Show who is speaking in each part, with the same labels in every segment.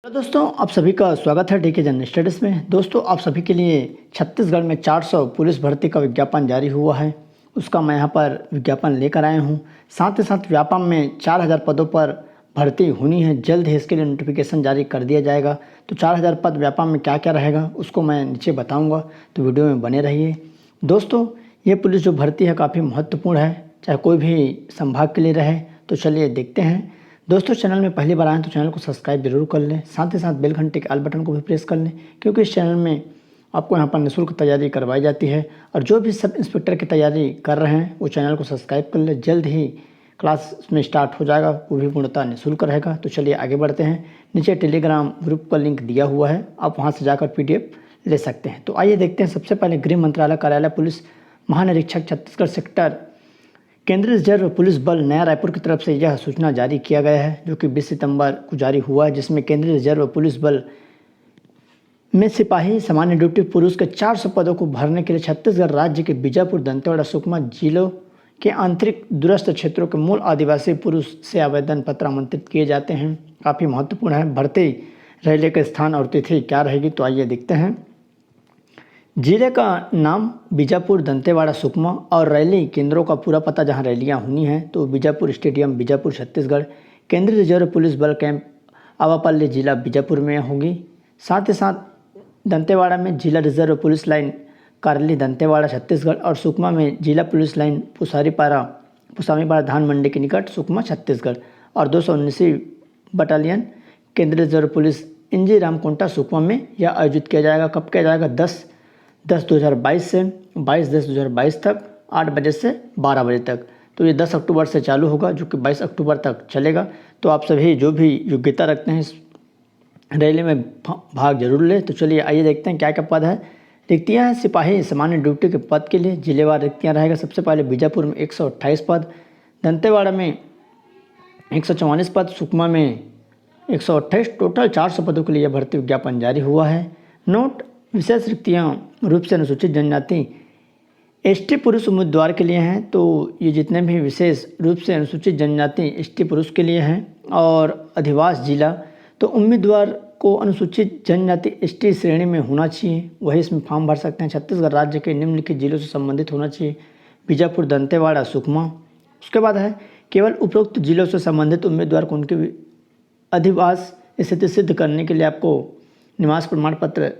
Speaker 1: Hello दोस्तों, आप सभी का स्वागत है डीके जनरल स्टडीज़ में। दोस्तों, आप सभी के लिए छत्तीसगढ़ में 400 पुलिस भर्ती का विज्ञापन जारी हुआ है। उसका मैं यहाँ पर विज्ञापन लेकर आया हूँ। साथ ही साथ व्यापम में 4000 पदों पर भर्ती होनी है। जल्द ही इसके लिए नोटिफिकेशन जारी कर दिया जाएगा। तो 4000 पद व्यापम में क्या क्या रहेगा उसको मैं नीचे बताऊँगा, तो वीडियो में बने रहिए। दोस्तों, ये पुलिस जो भर्ती है काफ़ी महत्वपूर्ण है, चाहे कोई भी संभाग के लिए रहे। तो चलिए देखते हैं। दोस्तों, चैनल में पहली बार आएँ तो चैनल को सब्सक्राइब जरूर कर लें। साथ ही साथ बेल घंटे के ऑल बटन को भी प्रेस कर लें, क्योंकि इस चैनल में आपको यहाँ पर निःशुल्क तैयारी करवाई जाती है। और जो भी सब इंस्पेक्टर की तैयारी कर रहे हैं वो चैनल को सब्सक्राइब कर लें। जल्द ही क्लास में स्टार्ट हो जाएगा, वो भी पूर्णतः निःशुल्क रहेगा। तो चलिए आगे बढ़ते हैं। नीचे टेलीग्राम ग्रुप का लिंक दिया हुआ है, आप वहाँ से जाकर PDF ले सकते हैं। तो आइए देखते हैं। सबसे पहले गृह मंत्रालय कार्यालय पुलिस महानिरीक्षक छत्तीसगढ़ सेक्टर केंद्रीय रिजर्व पुलिस बल नया रायपुर की तरफ से यह सूचना जारी किया गया है, जो कि 20 सितंबर को जारी हुआ है। जिसमें केंद्रीय रिजर्व पुलिस बल में सिपाही सामान्य ड्यूटी पुरुष के 400 पदों को भरने के लिए छत्तीसगढ़ राज्य के बीजापुर, दंतेवाड़ा, सुकमा जिलों के आंतरिक दूरस्थ क्षेत्रों के मूल आदिवासी पुरुष से आवेदन पत्र आमंत्रित किए जाते हैं। काफ़ी महत्वपूर्ण है। भर्ती रैली के स्थान और तिथि क्या रहेगी, तो आइए देखते हैं। जिले का नाम बीजापुर, दंतेवाड़ा, सुकमा और रैली केंद्रों का पूरा पता जहां रैलियां होनी हैं तो बीजापुर स्टेडियम, बीजापुर, छत्तीसगढ़। केंद्रीय रिजर्व पुलिस बल कैंप आवापल्ली, जिला बीजापुर में होगी। साथ ही साथ दंतेवाड़ा में जिला रिजर्व पुलिस लाइन कारली, दंतेवाड़ा, छत्तीसगढ़। और सुकमा में जिला पुलिस लाइन पुसामीपारा धान मंडी के निकट, सुकमा, छत्तीसगढ़। और 219वीं बटालियन केंद्रीय रिजर्व पुलिस इंजी रामकोंटा, सुकमा में यह आयोजित किया जाएगा। कब किया जाएगा? 10/10/2022 से 22/10/2022 तक, 8 बजे से 12 बजे तक। तो ये 10 अक्टूबर से चालू होगा, जो कि 22 अक्टूबर तक चलेगा। तो आप सभी जो भी योग्यता रखते हैं इस रैली में भाग जरूर लें। तो चलिए आइए देखते हैं क्या क्या पद है। रिक्तियाँ हैं सिपाही सामान्य ड्यूटी के पद के लिए। जिलेवार रिक्तियाँ रहेगा। सबसे पहले बीजापुर में 128 पद, दंतेवाड़ा में 144 पद, सुकमा में 128, टोटल 400 पदों के लिए भर्ती विज्ञापन जारी हुआ है। नोट: विशेष रिक्तियाँ रूप से अनुसूचित जनजाति ST पुरुष उम्मीदवार के लिए हैं। तो ये जितने भी विशेष रूप से अनुसूचित जनजाति ST पुरुष के लिए हैं। और अधिवास जिला, तो उम्मीदवार को अनुसूचित जनजाति ST श्रेणी में होना चाहिए, वही इसमें फॉर्म भर सकते हैं। छत्तीसगढ़ राज्य के निम्नलिखित जिलों से संबंधित होना चाहिए: बीजापुर, दंतेवाड़ा, सुकमा। उसके बाद है केवल उपरोक्त जिलों से संबंधित उम्मीदवार को उनके अधिवास स्थिति सिद्ध करने के लिए आपको निवास प्रमाण पत्र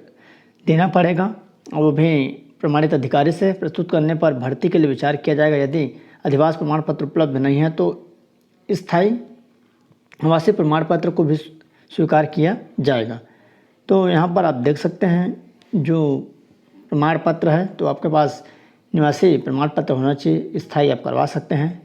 Speaker 1: देना पड़ेगा, और वो भी प्रमाणित अधिकारी से प्रस्तुत करने पर भर्ती के लिए विचार किया जाएगा। यदि अधिवास प्रमाण पत्र उपलब्ध नहीं है तो स्थायी निवासी प्रमाण पत्र को भी स्वीकार किया जाएगा। तो यहाँ पर आप देख सकते हैं जो प्रमाण पत्र है, तो आपके पास निवासी प्रमाण पत्र होना चाहिए, स्थायी आप करवा सकते हैं।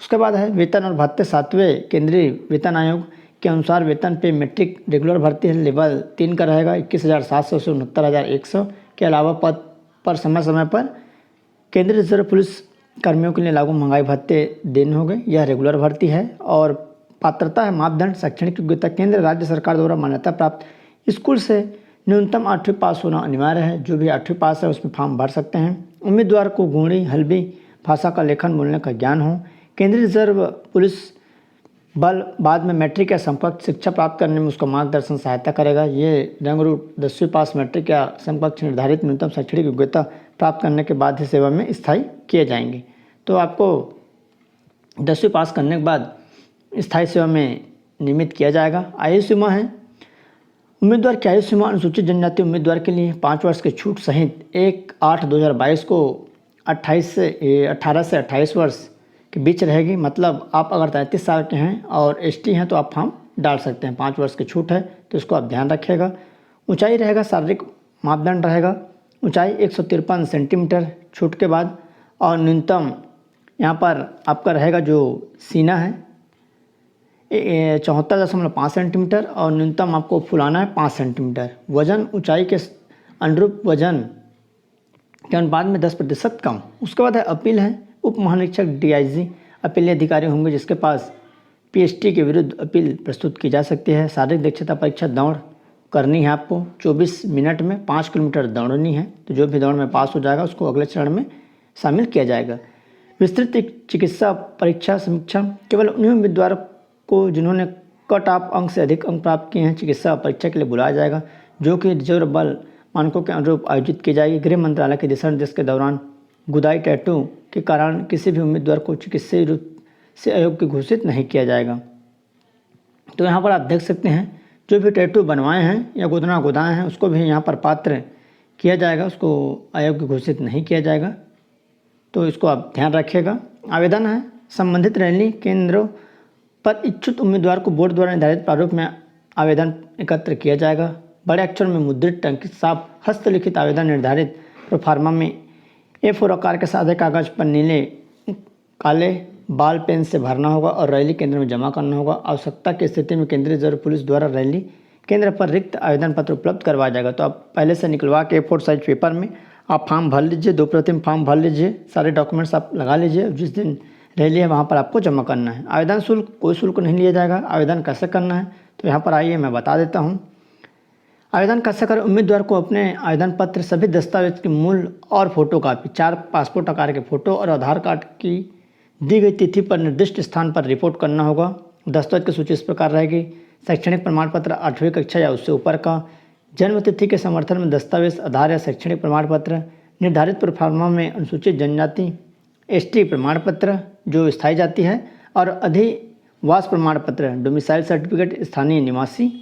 Speaker 1: उसके बाद है वेतन और भत्ते। 7वें केंद्रीय वेतन आयोग के अनुसार वेतन पे मैट्रिक रेगुलर भर्ती है, लेवल 3 का रहेगा। 21,700 से 69,100 के अलावा पद पर समय समय पर केंद्रीय रिजर्व पुलिस कर्मियों के लिए लागू महंगाई भत्ते देने होंगे। यह रेगुलर भर्ती है। और पात्रता है मापदंड: शैक्षणिक योग्यता केंद्र राज्य सरकार द्वारा मान्यता प्राप्त स्कूल से न्यूनतम 8वीं पास होना अनिवार्य है। जो भी 8वीं पास है उसमें फॉर्म भर सकते हैं। उम्मीदवार को गोंडी, हल्बी भाषा का लेखन बोलने का ज्ञान हो। केंद्रीय रिजर्व पुलिस बल बाद में मैट्रिक या समकक्ष शिक्षा प्राप्त करने में उसका मार्गदर्शन सहायता करेगा। ये रंग रूप 10वीं पास, मैट्रिक या समकक्ष निर्धारित न्यूनतम शैक्षणिक योग्यता प्राप्त करने के बाद ही सेवा में स्थायी किए जाएंगे। तो आपको 10वीं पास करने के बाद स्थायी सेवा में नियमित किया जाएगा। आयु सीमा है: उम्मीदवार की आयु सीमा अनुसूचित जनजाति उम्मीदवार के लिए 5 वर्ष की छूट सहित 1/8/2022 को 18 से 28 वर्ष के बीच रहेगी। मतलब आप अगर 33 साल के हैं और ST हैं तो आप फॉर्म डाल सकते हैं। 5 वर्ष की छूट है, तो इसको आप ध्यान रखिएगा। ऊंचाई रहेगा, शारीरिक मापदंड रहेगा। ऊंचाई 153 सेंटीमीटर छूट के बाद। और न्यूनतम यहाँ पर आपका रहेगा जो सीना है 74.5 सेंटीमीटर, और न्यूनतम आपको फुलाना है 5 सेंटीमीटर। वजन ऊंचाई के अनुरूप वजन के अनुपात में 10% कम। उसके बाद है अपील है: उप महानिरीक्षक DIG अपीली अधिकारी होंगे, जिसके पास PST के विरुद्ध अपील प्रस्तुत की जा सकती है। शारीरिक दक्षता परीक्षा दौड़ करनी है आपको 24 मिनट में 5 किलोमीटर दौड़नी है। तो जो भी दौड़ में पास हो जाएगा उसको अगले चरण में शामिल किया जाएगा। विस्तृत चिकित्सा परीक्षा समीक्षा केवल उन्हीं उम्मीदवारों को जिन्होंने कट ऑफ अंक से अधिक अंक प्राप्त किए हैं चिकित्सा परीक्षा के लिए बुलाया जाएगा, जो कि रिजर्व बल मानकों के अनुरूप आयोजित की जाएगी। गृह मंत्रालय के दिशा निर्देश के दौरान गुदाई टैटू के कारण किसी भी उम्मीदवार को चिकित्सीय रूप से अयोग्य घोषित नहीं किया जाएगा। तो यहाँ पर आप देख सकते हैं जो भी टैटू बनवाए हैं या गुदना गुदाए हैं उसको भी यहाँ पर पात्र किया जाएगा, उसको अयोग्य घोषित नहीं किया जाएगा। तो इसको आप ध्यान रखिएगा। आवेदन है संबंधित रैली केंद्रों पर इच्छुक उम्मीदवार को बोर्ड द्वारा निर्धारित प्रारूप में आवेदन एकत्र किया जाएगा। बड़े अक्षर में मुद्रित टंकित साफ हस्तलिखित आवेदन निर्धारित प्रोफार्मा में A4 आकार के सादे कागज पर नीले काले बाल पेन से भरना होगा और रैली केंद्र में जमा करना होगा। आवश्यकता की स्थिति में केंद्रीय रिजर्व पुलिस द्वारा रैली केंद्र पर रिक्त आवेदन पत्र उपलब्ध करवाया जाएगा। तो आप पहले से निकलवा के A4 साइज पेपर में आप फॉर्म भर लीजिए, 2 प्रति में फॉर्म भर लीजिए, सारे डॉक्यूमेंट्स आप लगा लीजिए। जिस दिन रैली है वहाँ पर आपको जमा करना है। आवेदन शुल्क कोई शुल्क नहीं लिया जाएगा। आवेदन कैसे करना है तो यहाँ पर आइए मैं बता देता हूँ। आवेदन कैसे करें। उम्मीदवार को अपने आवेदन पत्र सभी दस्तावेज की मूल और फोटोकॉपी 4 पासपोर्ट आकार के फ़ोटो और आधार कार्ड की दी गई तिथि पर निर्दिष्ट स्थान पर रिपोर्ट करना होगा। दस्तावेज की सूची इस प्रकार रहेगी। शैक्षणिक प्रमाण पत्र 8वीं कक्षा या उससे ऊपर का, जन्म तिथि के समर्थन में दस्तावेज, आधार या शैक्षणिक प्रमाण पत्र, निर्धारित प्रोफार्मा में अनुसूचित जनजाति ST प्रमाण पत्र जो स्थायी जाति है और अधिवास प्रमाण पत्र डोमिसाइल सर्टिफिकेट स्थानीय निवासी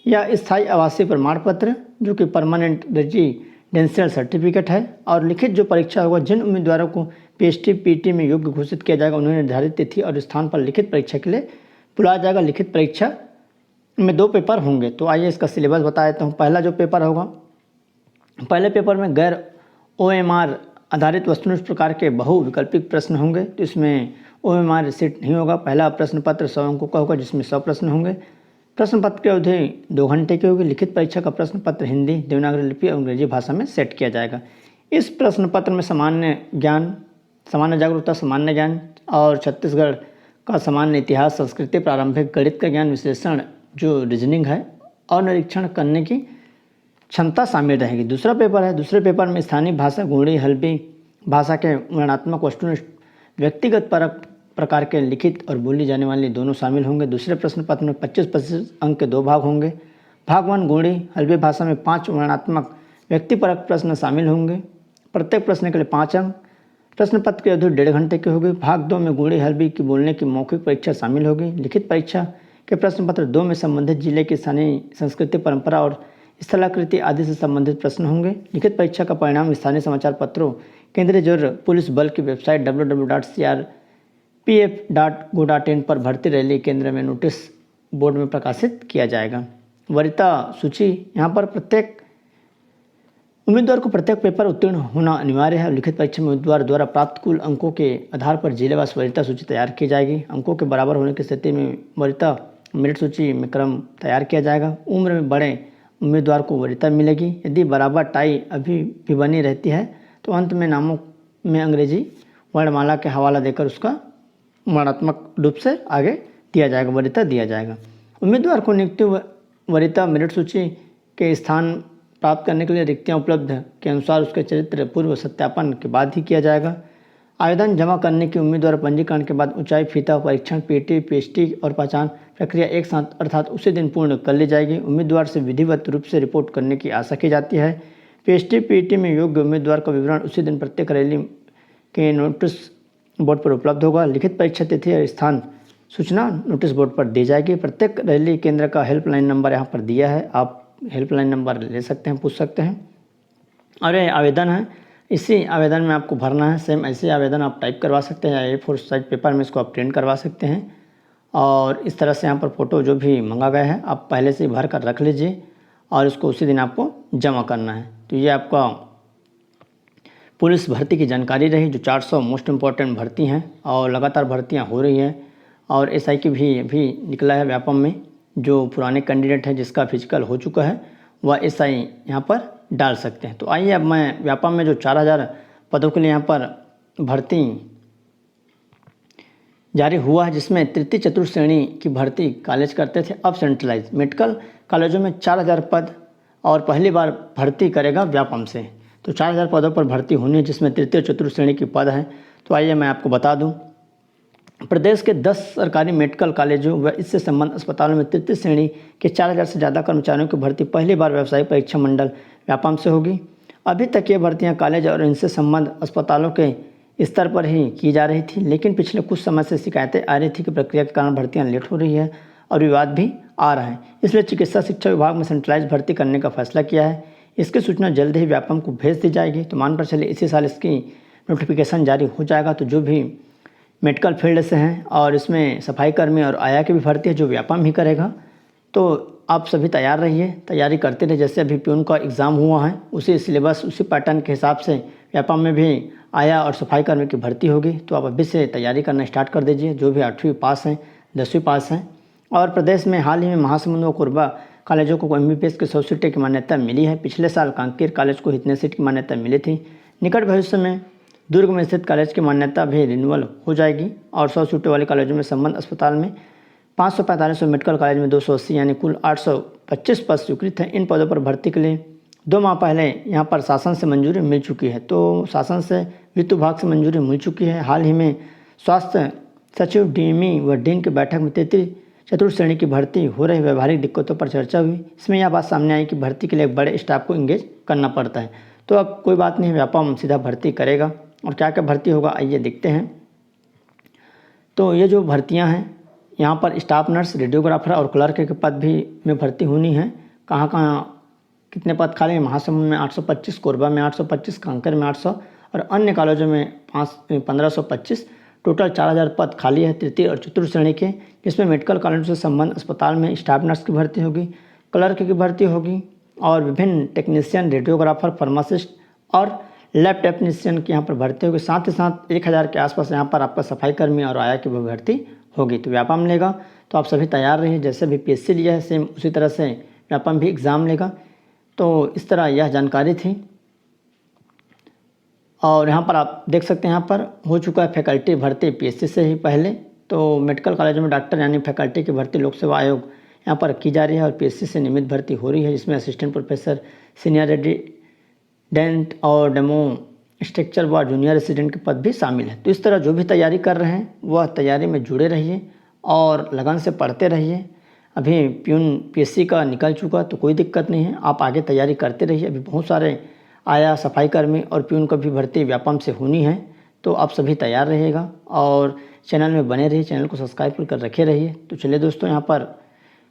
Speaker 1: या स्थायी आवासीय प्रमाण पत्र जो कि परमानेंट रेजिडेंशियल सर्टिफिकेट है। और लिखित जो परीक्षा होगा, जिन उम्मीदवारों को PST PT में योग्य घोषित किया जाएगा उन्हें निर्धारित तिथि और स्थान पर लिखित परीक्षा के लिए बुलाया जाएगा। लिखित परीक्षा में 2 पेपर होंगे। तो आइए इसका सिलेबस बता देता हूँ। पहला जो पेपर होगा, पहले पेपर में गैर OMR आधारित वस्तुनिष्ठ प्रकार के बहुविकल्पिक प्रश्न होंगे। तो इसमें OMR सीट नहीं होगा। पहला प्रश्न पत्र 100 अंकों का होगा जिसमें 100 प्रश्न होंगे। प्रश्न पत्र की अवधि 2 घंटे की होगी। लिखित परीक्षा का प्रश्न पत्र हिंदी, देवनागरी लिपि और अंग्रेजी भाषा में सेट किया जाएगा। इस प्रश्न पत्र में सामान्य ज्ञान, सामान्य जागरूकता, सामान्य ज्ञान और छत्तीसगढ़ का सामान्य इतिहास, संस्कृति, प्रारंभिक गणित का ज्ञान, विश्लेषण जो रीजनिंग है और निरीक्षण करने की क्षमता शामिल रहेगी। दूसरा पेपर है, दूसरे पेपर में स्थानीय भाषा, गोंडी, हल्बी भाषा के वर्णनात्मक वस्तुनिष्ठ व्यक्तिगत परक प्रकार के लिखित और बोली जाने वाली दोनों शामिल होंगे। दूसरे प्रश्न पत्र में 25-25 अंक के 2 भाग होंगे। भाग 1 गोंडी हल्बी भाषा में 5 वर्णनात्मक व्यक्तिपरक प्रश्न शामिल होंगे। प्रत्येक प्रश्न के लिए 5 अंक। प्रश्न पत्र की अवधि 1.5 घंटे की होगी। भाग 2 में गोंडी हल्बी की बोलने की मौखिक परीक्षा शामिल होगी। लिखित परीक्षा के प्रश्न पत्र 2 में संबंधित जिले की स्थानीय संस्कृति, परंपरा और स्थलाकृति आदि से संबंधित प्रश्न होंगे। लिखित परीक्षा का परिणाम स्थानीय समाचार पत्रों, केंद्रीय रिजर्व पुलिस बल की वेबसाइट www.crpf.go.in पर भर्ती रैली केंद्र में नोटिस बोर्ड में प्रकाशित किया जाएगा। वरीयता सूची, यहाँ पर प्रत्येक उम्मीदवार को प्रत्येक पेपर उत्तीर्ण होना अनिवार्य है। लिखित परीक्षा में उम्मीदवार द्वारा प्राप्त कुल अंकों के आधार पर जिलेवार वरीयता सूची तैयार की जाएगी। अंकों के बराबर होने की स्थिति में वरीयता मेरिट सूची में क्रम तैयार किया जाएगा। उम्र में बड़े उम्मीदवार को वरीयता मिलेगी। यदि बराबर टाई अभी भी बनी रहती है तो अंत में नामों में अंग्रेजी वर्णमाला के हवाला देकर उसका वर्णात्मक रूप से आगे दिया जाएगा, वरीयता दिया जाएगा। उम्मीदवार को नियुक्ति वरीयता मेरिट सूची के स्थान प्राप्त करने के लिए रिक्तियाँ उपलब्ध के अनुसार उसके चरित्र पूर्व सत्यापन के बाद ही किया जाएगा। आवेदन जमा करने की उम्मीदवार पंजीकरण के बाद ऊंचाई फीता परीक्षण PT PST और पहचान प्रक्रिया एक साथ अर्थात उसी दिन पूर्ण कर ली जाएगी। उम्मीदवार से विधिवत रूप से रिपोर्ट करने की आशा की जाती है। PST PT में योग्य उम्मीदवार का विवरण उसी दिन प्रत्येक रैली के नोटिस बोर्ड पर उपलब्ध होगा। लिखित परीक्षा तिथि और स्थान सूचना नोटिस बोर्ड पर दी जाएगी। प्रत्येक रैली केंद्र का हेल्पलाइन नंबर यहाँ पर दिया है, आप हेल्पलाइन नंबर ले सकते हैं, पूछ सकते हैं। और ये आवेदन है, इसी आवेदन में आपको भरना है। सेम ऐसे आवेदन आप टाइप करवा सकते हैं या A4 साइज पेपर में इसको आप प्रिंट करवा सकते हैं। और इस तरह से यहाँ पर फ़ोटो जो भी मंगा गया है आप पहले से ही भर कर रख लीजिए और इसको उसी दिन आपको जमा करना है। तो ये आपका पुलिस भर्ती की जानकारी रही, जो 400 मोस्ट इम्पॉर्टेंट भर्ती हैं और लगातार भर्तियाँ हो रही हैं। और SI की भी अभी निकला है व्यापम में, जो पुराने कैंडिडेट हैं जिसका फिजिकल हो चुका है वह SI यहाँ पर डाल सकते हैं। तो आइए अब मैं व्यापम में जो 4000 पदों के लिए यहाँ पर भर्ती जारी हुआ है, जिसमें तृतीय चतुर्थ श्रेणी की भर्ती कॉलेज करते थे, अब सेंट्रलाइज मेडिकल कॉलेजों में 4000 पद और पहली बार भर्ती करेगा व्यापम से। तो 4000 पदों पर भर्ती होनी है जिसमें तृतीय चतुर्थ श्रेणी की पद हैं। तो आइए मैं आपको बता दूं, प्रदेश के 10 सरकारी मेडिकल कॉलेजों व इससे संबद्ध अस्पतालों में तृतीय श्रेणी के 4000 से ज़्यादा कर्मचारियों की भर्ती पहली बार व्यावसायिक परीक्षा मंडल व्यापम से होगी। अभी तक ये भर्तियां कॉलेज और इनसे संबद्ध अस्पतालों के स्तर पर ही की जा रही थी, लेकिन पिछले कुछ समय से शिकायतें आ रही थी कि प्रक्रिया के कारण भर्तियाँ लेट हो रही है और विवाद भी आ रहा है। इसलिए चिकित्सा शिक्षा विभाग में सेंट्रलाइज भर्ती करने का फैसला किया है। इसकी सूचना जल्द ही व्यापम को भेज दी जाएगी। तो मान कर चलिए इसी साल इसकी नोटिफिकेशन जारी हो जाएगा। तो जो भी मेडिकल फील्ड से हैं और इसमें सफाई कर्मी और आया की भी भर्ती है जो व्यापम ही करेगा, तो आप सभी तैयार रहिए, तैयारी करते रहिए। जैसे अभी प्यून का एग्ज़ाम हुआ है उसी सिलेबस उसी पैटर्न के हिसाब से व्यापम में भी आया और सफाई कर्मी की भर्ती होगी। तो आप अभी से तैयारी करना स्टार्ट कर दीजिए, जो भी 8वीं पास हैं 10वीं पास हैं। और प्रदेश में हाल ही में महासमुंद व कोरबा कॉलेजों को MBBS के 100 सीटें की मान्यता मिली है। पिछले साल कांकेर कॉलेज को इतने सीट की मान्यता मिली थी। निकट भविष्य में दुर्ग में स्थित कॉलेज की मान्यता भी रिन्यूअल हो जाएगी और 100 सीटों वाले कॉलेजों में संबद्ध अस्पताल में 545 और मेडिकल कॉलेज में 280 यानी कुल 825 पद स्वीकृत हैं। इन पदों पर भर्ती के लिए 2 माह पहले यहाँ पर शासन से मंजूरी मिल चुकी है। तो शासन से वित्त विभाग से मंजूरी मिल चुकी है। हाल ही में स्वास्थ्य सचिव DME व डीन की बैठक में तृतीय चतुर्थ श्रेणी की भर्ती हो रही व्यवहारिक दिक्कतों पर चर्चा हुई। इसमें यह बात सामने आई कि भर्ती के लिए एक बड़े स्टाफ को इंगेज करना पड़ता है। तो अब कोई बात नहीं, व्यापम सीधा भर्ती करेगा। और क्या क्या भर्ती होगा आइए देखते हैं। तो ये जो भर्तियां हैं यहाँ पर स्टाफ नर्स, रेडियोग्राफर और क्लर्क के पद भी में भर्ती होनी है। कहाँ कहाँ कितने पद खाली हैं? महासमुंद में 825, कोरबा में 825, कांकेर में 800 और अन्य कॉलेजों में 1525। टोटल 4000 पद खाली है तृतीय और चतुर्थ श्रेणी के, जिसमें मेडिकल कॉलेजों से संबंध अस्पताल में स्टाफ नर्स की भर्ती होगी, क्लर्क की भर्ती होगी और विभिन्न टेक्नीशियन, रेडियोग्राफर, फार्मासिस्ट और लैब टेक्नीशियन की यहाँ पर भर्ती होगी। साथ ही साथ 1000 के आसपास यहाँ पर आपका सफाई कर्मी और आया की भर्ती होगी। तो व्यापम लेगा। तो आप सभी तैयार रहिए। जैसे भी PSC लिया है सेम उसी तरह से व्यापम भी एग्ज़ाम लेगा। तो इस तरह यह जानकारी थी। और यहाँ पर आप देख सकते हैं यहाँ पर हो चुका है फैकल्टी भर्ती PSC से ही पहले। तो मेडिकल कॉलेजों में डॉक्टर यानी फैकल्टी की भर्ती लोक सेवा आयोग यहाँ पर की जा रही है और PSC से नियमित भर्ती हो रही है, जिसमें असिस्टेंट प्रोफेसर, सीनियर रेजिडेंट और डेमो स्ट्रक्चर व जूनियर रेसिडेंट के पद भी शामिल हैं। तो इस तरह जो भी तैयारी कर रहे हैं वह तैयारी में जुड़े रहिए और लगन से पढ़ते रहिए। अभी प्यून PSC का निकल चुका तो कोई दिक्कत नहीं है, आप आगे तैयारी करते रहिए। अभी बहुत सारे आया, सफाई कर्मी और प्यून का भी भर्ती व्यापम से होनी है। तो आप सभी तैयार रहिएगा और चैनल में बने रहिए, चैनल को सब्सक्राइब कर रखे रहिए। तो चलिए दोस्तों, यहाँ पर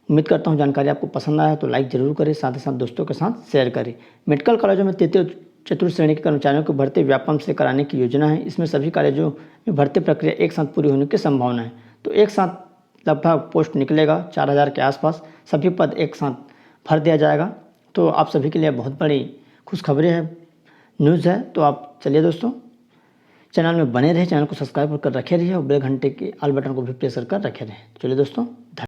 Speaker 1: उम्मीद करता हूँ जानकारी आपको पसंद आया तो लाइक ज़रूर करें, साथ ही साथ दोस्तों के साथ शेयर करें। मेडिकल कॉलेजों में तृतीय चतुर्थ श्रेणी के कर्मचारियों की भर्ती व्यापम से कराने की योजना है। इसमें सभी कॉलेजों में भर्ती प्रक्रिया एक साथ पूरी होने की संभावना है। तो एक साथ लगभग पोस्ट निकलेगा 4000 के आसपास, सभी पद एक साथ भर दिया जाएगा। तो आप सभी के लिए बहुत बड़ी खुशखबरी है, न्यूज़ है। तो आप चलिए दोस्तों चैनल में बने रहे, चैनल को सब्सक्राइब कर रखे रहिए और बेल घंटे के ऑल बटन को भी प्रेस कर रखे रहे। चलिए दोस्तों।